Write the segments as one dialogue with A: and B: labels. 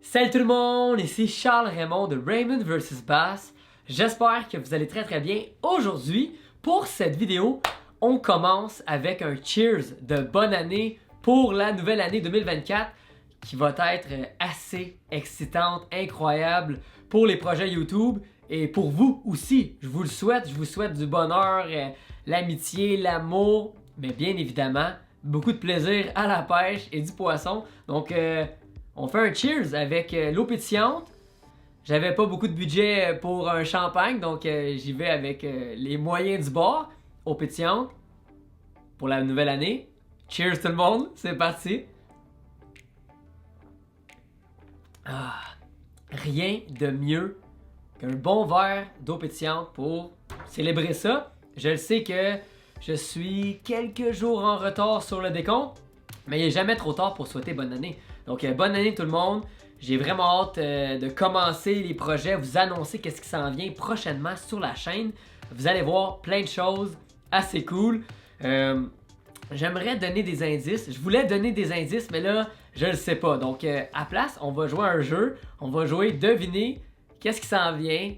A: Salut tout le monde, ici Charles Raymond de Raymond vs Bass. J'espère que vous allez très bien. Aujourd'hui, pour cette vidéo, on commence avec un cheers de bonne année pour la nouvelle année 2024 qui va être assez excitante, incroyable pour les projets YouTube et pour vous aussi. Je vous le souhaite, je vous souhaite du bonheur, l'amitié, l'amour, mais bien évidemment, beaucoup de plaisir à la pêche et du poisson. Donc, on fait un cheers avec l'eau pétillante. J'avais pas beaucoup de budget pour un champagne, donc j'y vais avec les moyens du bord. Eau pétillante pour la nouvelle année. Cheers tout le monde, c'est parti. Ah, rien de mieux qu'un bon verre d'eau pétillante pour célébrer ça. Je le sais que je suis quelques jours en retard sur le décompte, mais il n'est jamais trop tard pour souhaiter bonne année. Donc, bonne année tout le monde. J'ai vraiment hâte de commencer les projets, vous annoncer qu'est-ce qui s'en vient prochainement sur la chaîne. Vous allez voir plein de choses assez cool. J'aimerais donner des indices. Je voulais donner des indices, mais là, je le sais pas. Donc, à place, on va jouer à un jeu. On va jouer deviner qu'est-ce qui s'en vient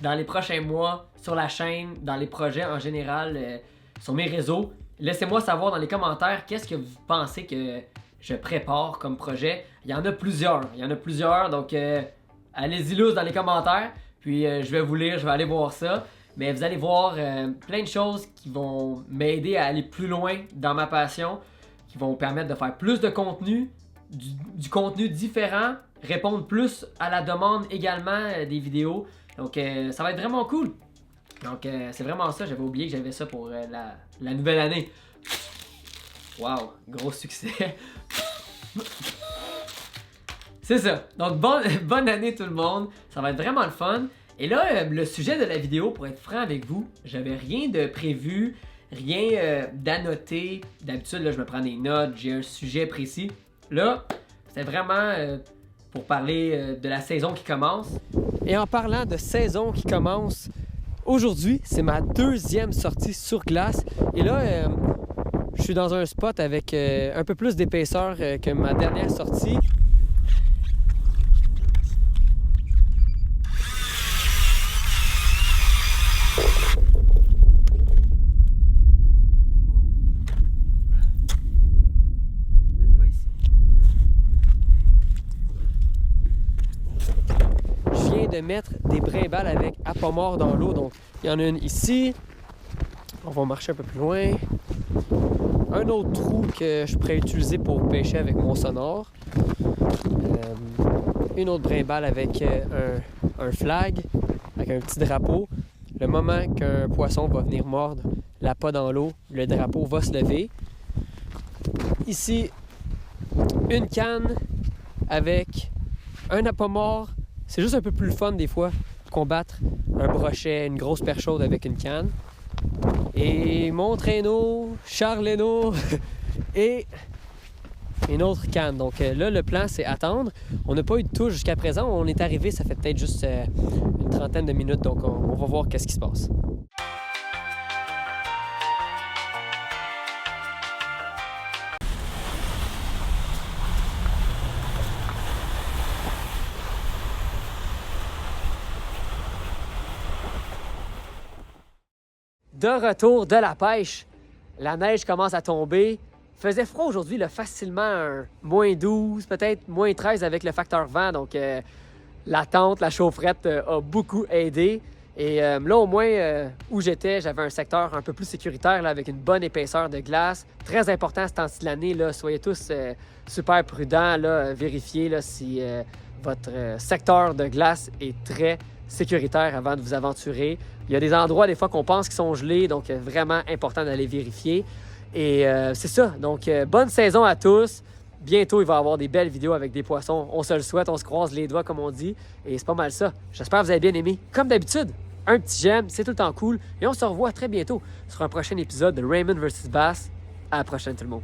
A: dans les prochains mois sur la chaîne, dans les projets en général, sur mes réseaux. Laissez-moi savoir dans les commentaires qu'est-ce que vous pensez que je prépare comme projet. Il y en a plusieurs, donc allez-y loose dans les commentaires, puis je vais vous lire, je vais aller voir ça. Mais vous allez voir plein de choses qui vont m'aider à aller plus loin dans ma passion, qui vont me permettre de faire plus de contenu, du contenu différent, répondre plus à la demande également des vidéos. Donc ça va être vraiment cool. Donc c'est vraiment ça, j'avais oublié que j'avais ça pour la nouvelle année. Wow, gros succès. C'est ça. Donc bonne année tout le monde. Ça va être vraiment le fun. Et là, le sujet de la vidéo, pour être franc avec vous, j'avais rien de prévu, rien d'annoté. D'habitude, là, je me prends des notes, j'ai un sujet précis. Là, c'était vraiment pour parler de la saison qui commence. Et en parlant de saison qui commence, aujourd'hui, c'est ma deuxième sortie sur glace. Et là, je suis dans un spot avec un peu plus d'épaisseur que ma dernière sortie. Je viens de mettre des brimbales avec appât mort dans l'eau. Donc, il y en a une ici. On va marcher un peu plus loin. Un autre trou que je pourrais utiliser pour pêcher avec mon sonore. Une autre brimbale avec un flag, avec un petit drapeau. Le moment qu'un poisson va venir mordre l'appât dans l'eau, le drapeau va se lever. Ici, une canne avec un appât mort. C'est juste un peu plus fun des fois, combattre un brochet, une grosse perche chaude avec une canne. Et mon traîneau, Charles Hainaut et une autre canne. Donc là, le plan, c'est attendre. On n'a pas eu de touche jusqu'à présent. On est arrivé, ça fait peut-être juste une trentaine de minutes. Donc on va voir qu'est-ce qui se passe. De retour de la pêche, la neige commence à tomber. Faisait froid aujourd'hui, facilement un moins 12, peut-être moins 13 avec le facteur vent. Donc la tente, la chaufferette a beaucoup aidé. Et là, au moins, où j'étais, j'avais un secteur un peu plus sécuritaire là, avec une bonne épaisseur de glace. Très important ce temps-ci de l'année, soyez tous super prudents, vérifiez si votre secteur de glace est très sécuritaire avant de vous aventurer. Il y a des endroits des fois qu'on pense qu'ils sont gelés, donc vraiment important d'aller vérifier. Et c'est ça, donc bonne saison à tous. Bientôt, il va y avoir des belles vidéos avec des poissons. On se le souhaite, on se croise les doigts comme on dit. Et c'est pas mal ça. J'espère que vous avez bien aimé. Comme d'habitude, un petit j'aime, c'est tout le temps cool. Et on se revoit très bientôt sur un prochain épisode de Raymond vs Bass. À la prochaine tout le monde.